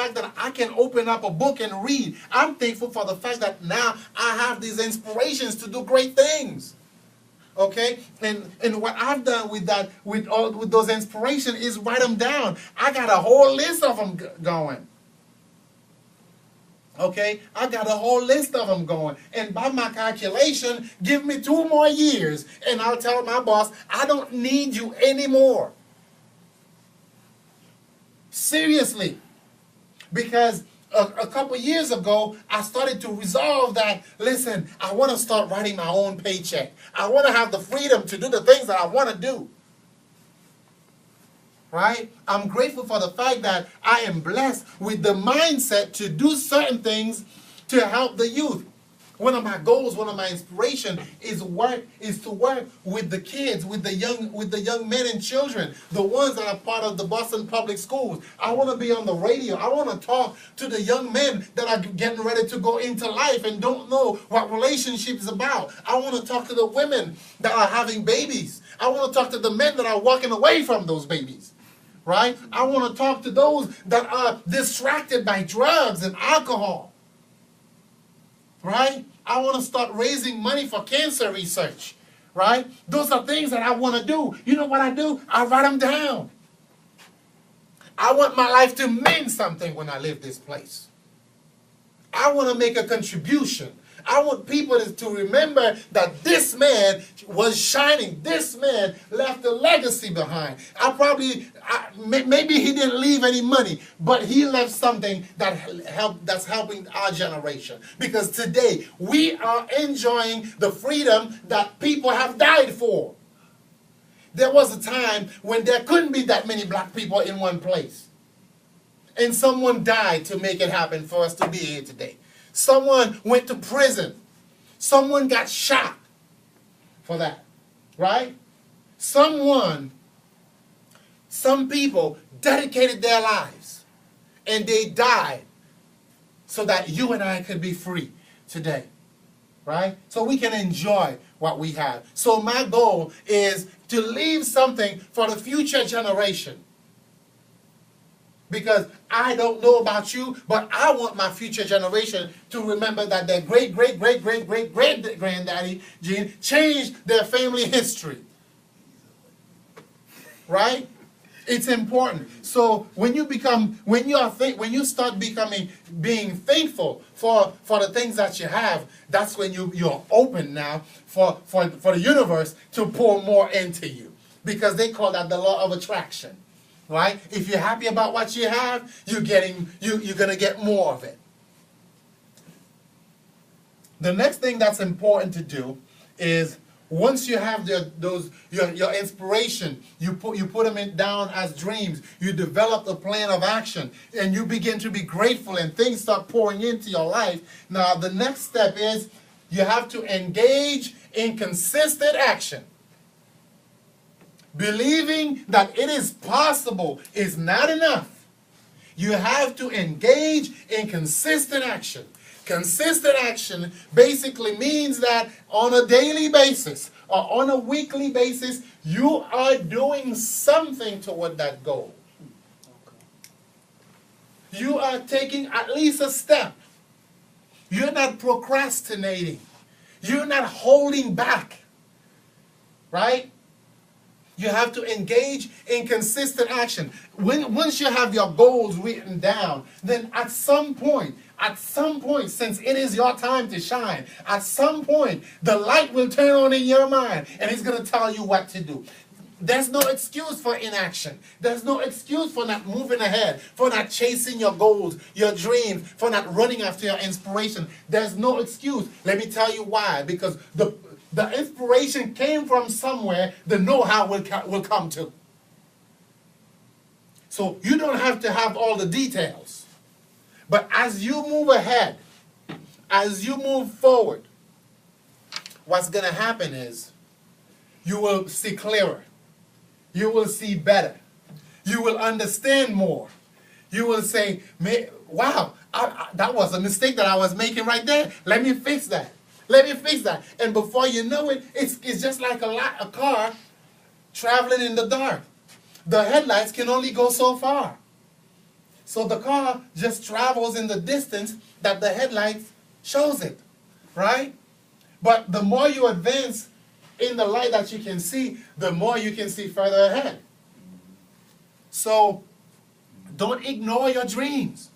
fact that I can open up a book and read. I'm thankful for the fact that now I have these inspirations to do great things. Okay, and what I've done with that, with those inspirations, is write them down. I got a whole list of them going. Okay, I got a whole list of them going, and by my calculation, give me 2 more years, and I'll tell my boss, I don't need you anymore. Seriously, because a couple years ago, I started to resolve that, listen, I want to start writing my own paycheck. I want to have the freedom to do the things that I want to do. Right? I'm grateful for the fact that I am blessed with the mindset to do certain things to help the youth. One of my goals, one of my inspiration is to work with the kids, with the young men and children, the ones that are part of the Boston Public Schools. I want to be on the radio. I want to talk to the young men that are getting ready to go into life and don't know what relationship is about. I want to talk to the women that are having babies. I want to talk to the men that are walking away from those babies. Right? I want to talk to those that are distracted by drugs and alcohol. Right? I want to start raising money for cancer research. Right? Those are things that I want to do. You know what I do? I write them down. I want my life to mean something when I leave this place. I want to make a contribution. I want people to remember that this man was shining. This man left a legacy behind. Maybe he didn't leave any money, but he left something that's helping our generation. Because today, we are enjoying the freedom that people have died for. There was a time when there couldn't be that many black people in one place. And someone died to make it happen for us to be here today. Someone went to prison. Someone got shot for that, right? Some people dedicated their lives and they died so that you and I could be free today, right? So we can enjoy what we have. So my goal is to leave something for the future generation. Because I don't know about you, but I want my future generation to remember that their great-great-great-great-great-great-granddaddy Gene changed their family history. Right? It's important. So when you start being thankful for the things that you have, that's when you're open now for the universe to pour more into you. Because they call that the law of attraction. Right? If you're happy about what you have, you're going to get more of it. The next thing that's important to do is once you have your inspiration, you put them down as dreams, you develop a plan of action, and you begin to be grateful and things start pouring into your life. Now the next step is you have to engage in consistent action. Believing that it is possible is not enough. You have to engage in consistent action. Consistent action basically means that on a daily basis or on a weekly basis, you are doing something toward that goal. You are taking at least a step. You're not procrastinating. You're not holding back. Right? You have to engage in consistent action. Once you have your goals written down, then at some point, since it is your time to shine, at some point, the light will turn on in your mind, and it's going to tell you what to do. There's no excuse for inaction. There's no excuse for not moving ahead, for not chasing your goals, your dreams, for not running after your inspiration. There's no excuse. Let me tell you why. Because the inspiration came from somewhere, the know-how will come to. So you don't have to have all the details. But as you move ahead, as you move forward, what's going to happen is you will see clearer. You will see better. You will understand more. You will say, wow, that was a mistake that I was making right there. Let me fix that. Let me fix that. And before you know it, it's just like a car traveling in the dark. The headlights can only go so far. So the car just travels in the distance that the headlights shows it, right? But the more you advance in the light that you can see, the more you can see further ahead. So don't ignore your dreams.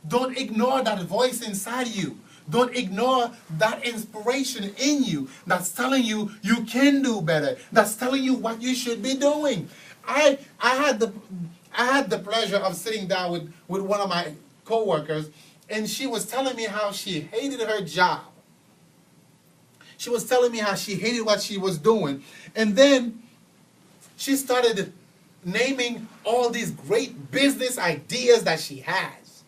Don't ignore that voice inside you. Don't ignore that inspiration in you that's telling you you can do better. That's telling you what you should be doing. I had the pleasure of sitting down with one of my coworkers, and she was telling me how she hated her job. She was telling me how she hated what she was doing. And then she started naming all these great business ideas that she has.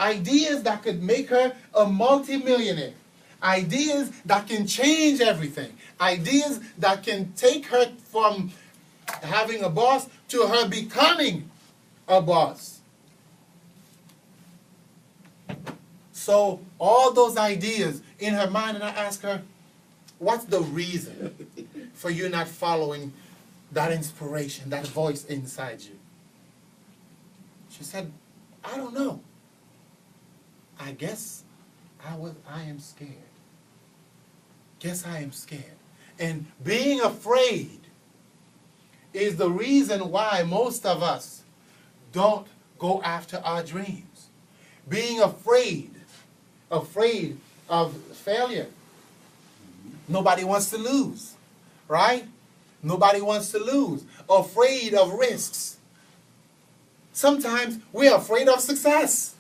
Ideas that could make her a multimillionaire. Ideas that can change everything. Ideas that can take her from having a boss to her becoming a boss. So all those ideas in her mind, and I asked her, what's the reason for you not following that inspiration, that voice inside you? She said, I don't know. I guess I am scared. Guess I am scared. And being afraid is the reason why most of us don't go after our dreams. Being afraid of failure. Nobody wants to lose, right? Nobody wants to lose. Afraid of risks. Sometimes we're afraid of success.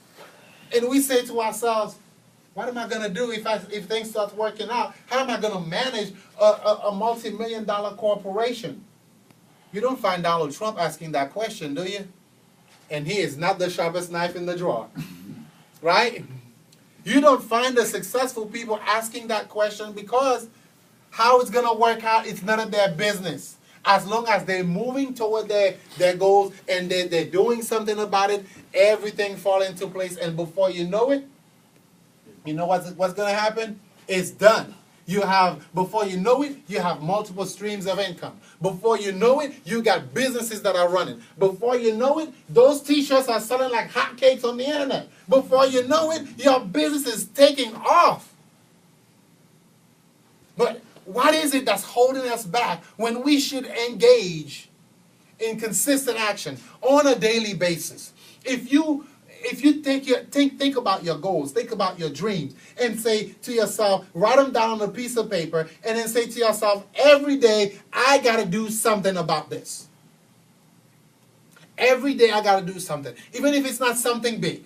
And we say to ourselves, what am I going to do if things start working out? How am I going to manage a multi-million-dollar corporation? You don't find Donald Trump asking that question, do you? And he is not the sharpest knife in the drawer, right? You don't find the successful people asking that question because how it's going to work out, it's none of their business. As long as they're moving toward their goals and they're doing something about it, everything falls into place. And before you know it, you know what's going to happen? It's done. Before you know it, you have multiple streams of income. Before you know it, you got businesses that are running. Before you know it, those t-shirts are selling like hotcakes on the internet. Before you know it, your business is taking off. But what is it that's holding us back when we should engage in consistent action on a daily basis? If you think about your goals, think about your dreams, and say to yourself, write them down on a piece of paper, and then say to yourself, every day I got to do something about this. Every day I got to do something, even if it's not something big.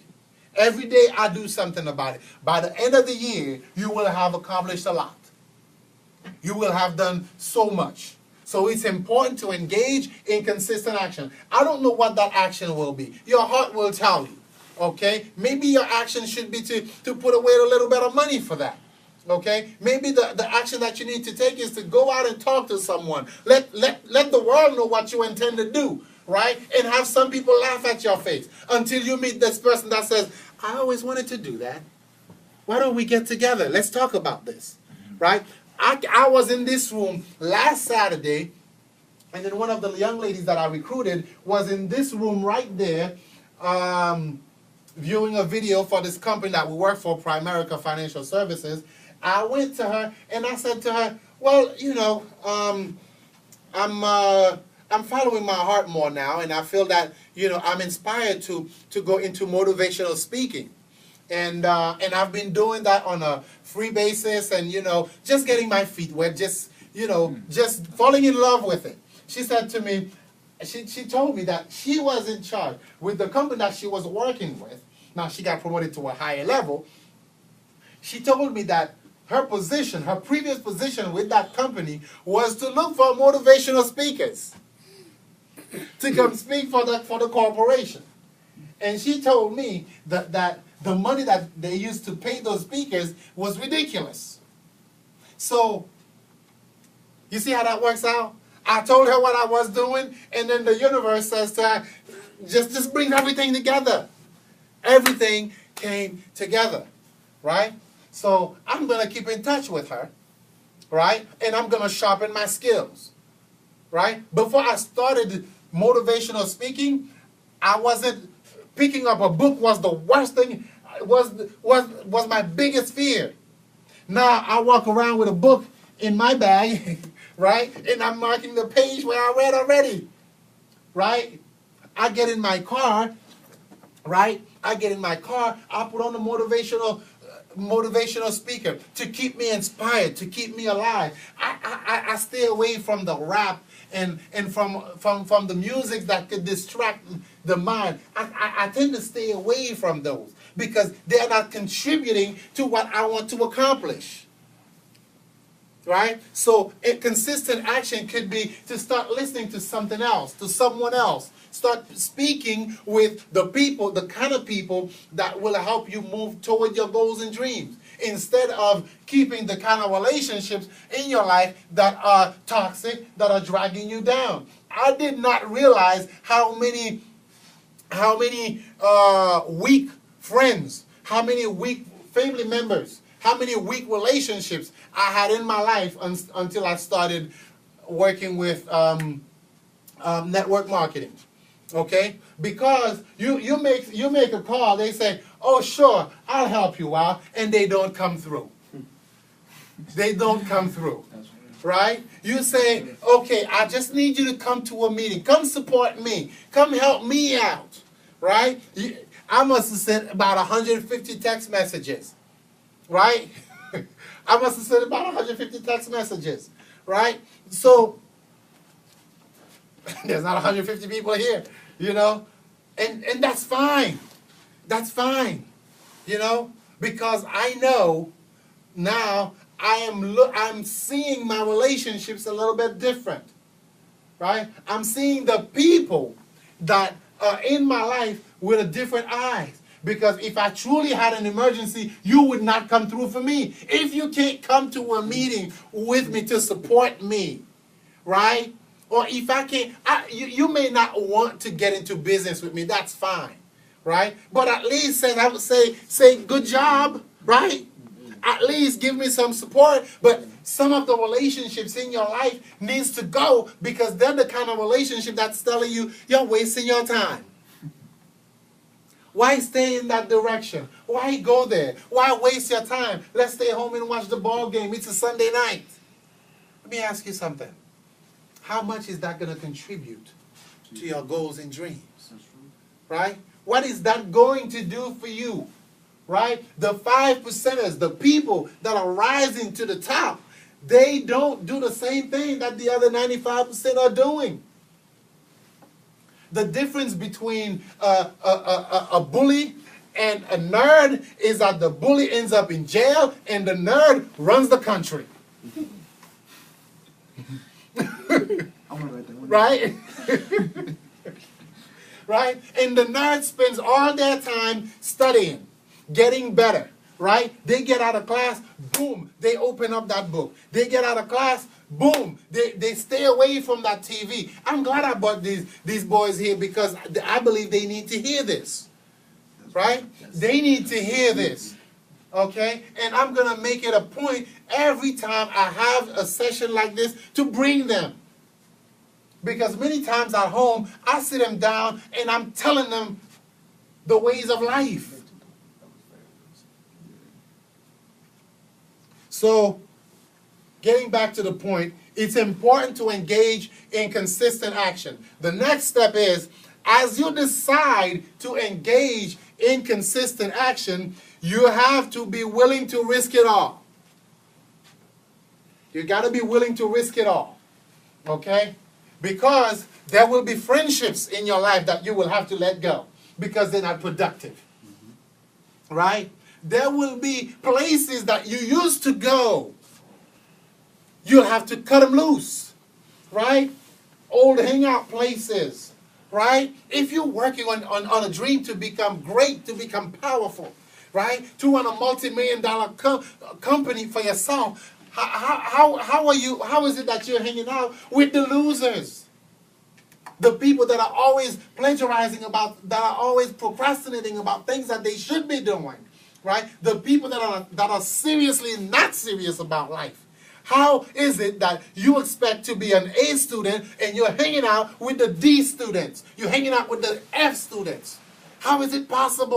Every day I do something about it. By the end of the year, you will have accomplished a lot. You will have done so much. So it's important to engage in consistent action. I don't know what that action will be. Your heart will tell you. Okay? Maybe your action should be to put away a little bit of money for that. Okay? Maybe the action that you need to take is to go out and talk to someone. Let the world know what you intend to do. Right? And have some people laugh at your face until you meet this person that says, I always wanted to do that. Why don't we get together? Let's talk about this. Right? I was in this room last Saturday, and then one of the young ladies that I recruited was in this room right there, viewing a video for this company that we work for, Primerica Financial Services. I went to her and I said to her, well, you know, I'm following my heart more now, and I feel that, you know, I'm inspired to go into motivational speaking. And I've been doing that on a free basis and, you know, just getting my feet wet, just, you know, just falling in love with it. She said to me, she told me that she was in charge with the company that she was working with. Now she got promoted to a higher level. She told me that her position, her previous position with that company was to look for motivational speakers to come speak for the corporation. And she told me that the money that they used to pay those speakers was ridiculous. So, you see how that works out? I told her what I was doing, and then the universe says to her, just bring everything together. Everything came together, right? So, I'm going to keep in touch with her, right? And I'm going to sharpen my skills, right? Before I started motivational speaking, I wasn't picking up a book was the worst thing, was my biggest fear. Now I walk around with a book in my bag, right? And I'm marking the page where I read already, right? I get in my car, right? I get in my car, I put on the motivational speaker to keep me inspired, to keep me alive. I stay away from the rap and from the music that could distract the mind. I tend to stay away from those because they're not contributing to what I want to accomplish. Right? So consistent action could be to start listening to something else, to someone else. Start speaking with the people, the kind of people that will help you move toward your goals and dreams. Instead of keeping the kind of relationships in your life that are toxic, that are dragging you down. I did not realize how many weak friends, how many weak family members, how many weak relationships I had in my life until I started working with network marketing. Okay? Because you make a call, they say, oh sure, I'll help you out, and they don't come through. They don't come through. Right? You say, okay, I just need you to come to a meeting. Come support me. Come help me out. Right? I must have sent about 150 text messages. Right? I must have sent about 150 text messages. Right? So, there's not 150 people here, you know? And that's fine. That's fine. You know? Because I know now I'm seeing my relationships a little bit different. Right? I'm seeing the people that are in my life with a different eyes. Because if I truly had an emergency, you would not come through for me. If you can't come to a meeting with me to support me, right? Or if I can't, you may not want to get into business with me. That's fine, right? But at least I would say good job, right? At least give me some support. But some of the relationships in your life needs to go because they're the kind of relationship that's telling you you're wasting your time. Why stay in that direction? Why go there? Why waste your time? Let's stay home and watch the ball game. It's a Sunday night. Let me ask you something. How much is that going to contribute to your goals and dreams? Right? What is that going to do for you? Right? The 5%ers, the people that are rising to the top, they don't do the same thing that the other 95% are doing. The difference between a bully and a nerd is that the bully ends up in jail and the nerd runs the country. Right? Right? And the nerd spends all their time studying, getting better. Right? They get out of class, boom, they open up that book. They get out of class, boom, they stay away from that TV. I'm glad I brought these boys here because I believe they need to hear this. Right? They need to hear this. Okay? And I'm going to make it a point every time I have a session like this to bring them. Because many times at home, I sit them down and I'm telling them the ways of life. So, getting back to the point, it's important to engage in consistent action. The next step is, as you decide to engage in consistent action, you have to be willing to risk it all. You got to be willing to risk it all. Okay? Because there will be friendships in your life that you will have to let go because they're not productive. Right? There will be places that you used to go. You'll have to cut them loose. Right? Old hangout places. Right? If you're working on a dream to become great, to become powerful, right? To run a multi-million-dollar company for yourself, how is it that you're hanging out with the losers? The people that are always plagiarizing that are always procrastinating about things that they should be doing, right? The people that are seriously not serious about life. How is it that you expect to be an A student and you're hanging out with the D students? You're hanging out with the F students. How is it possible?